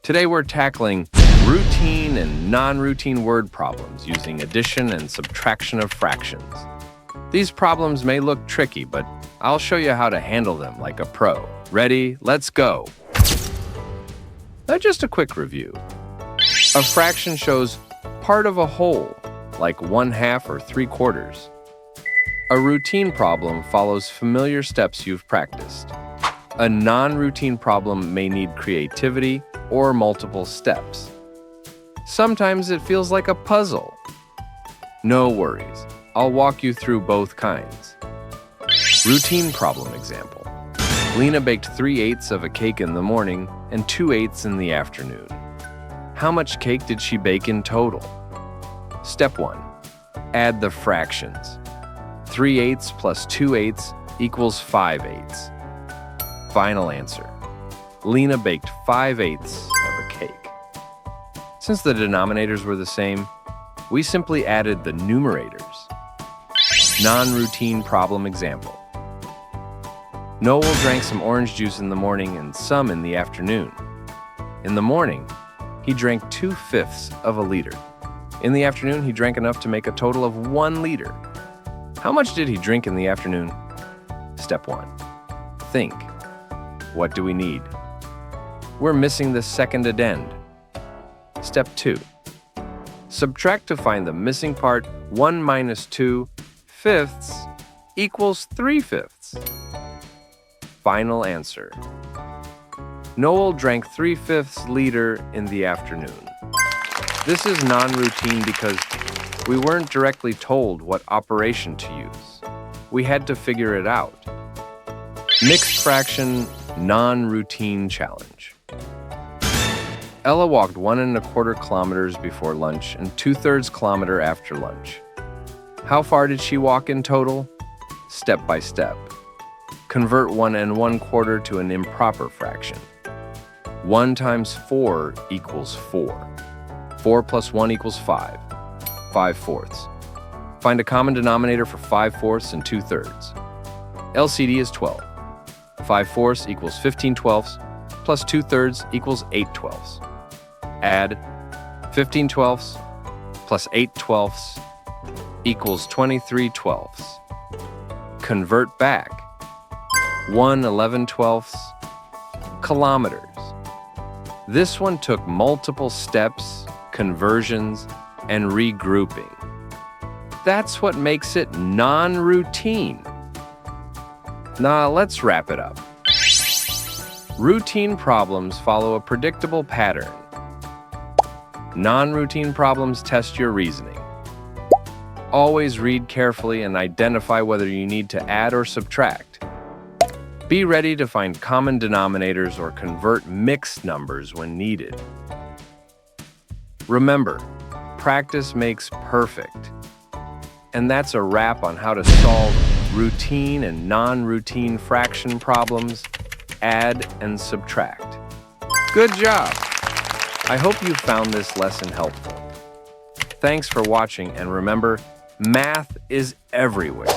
Today we're tackling routine and non-routine word problems using addition and subtraction of fractions. These problems may look tricky, but I'll show you how to handle them like a pro. Ready? Let's go! Now just a quick review. A fraction shows part of a whole, like 1/2 or 3/4. A routine problem follows familiar steps you've practiced. A non-routine problem may need creativity or multiple steps. Sometimes it feels like a puzzle. No worries, I'll walk you through both kinds. Routine problem example. Lena baked 3/8 of a cake in the morning and 2/8 in the afternoon. How much cake did she bake in total? Step 1. Add the fractions. 3/8 plus 2/8 equals 5/8. Final answer. Lena baked 5/8 of a cake. Since the denominators were the same, we simply added the numerators. Non-routine problem example. Noel drank some orange juice in the morning and some in the afternoon. In the morning, he drank 2/5 of a liter. In the afternoon, he drank enough to make a total of 1 liter. How much did he drink in the afternoon? Step 1. Think. What do we need? We're missing the second addend. Step 2. Subtract to find the missing part. 1 minus 2/5 equals 3/5. Final answer. Noel drank 3/5 liter in the afternoon. This is non-routine because we weren't directly told what operation to use. We had to figure it out. Mixed fraction non-routine challenge. Ella walked 1¼ kilometers before lunch and 2/3 kilometer after lunch. How far did she walk in total? Step by step. Convert 1¼ to an improper fraction. 1 times 4 equals 4. 4 plus 1 equals 5. 5/4. Find a common denominator for 5/4 and 2/3. LCD is 12. 5/4 equals 15/12 plus 2/3 equals 8/12. Add 15/12 plus 8/12 equals 23/12. Convert back. 1/11/12 kilometers. This one took multiple steps, conversions, and regrouping. That's what makes it non-routine. Now let's wrap it up. Routine problems follow a predictable pattern. Non-routine problems test your reasoning. Always read carefully and identify whether you need to add or subtract. Be ready to find common denominators or convert mixed numbers when needed. Remember, practice makes perfect. And that's a wrap on how to solve routine and non-routine fraction problems, add and subtract. Good job! I hope you found this lesson helpful. Thanks for watching, and remember, math is everywhere.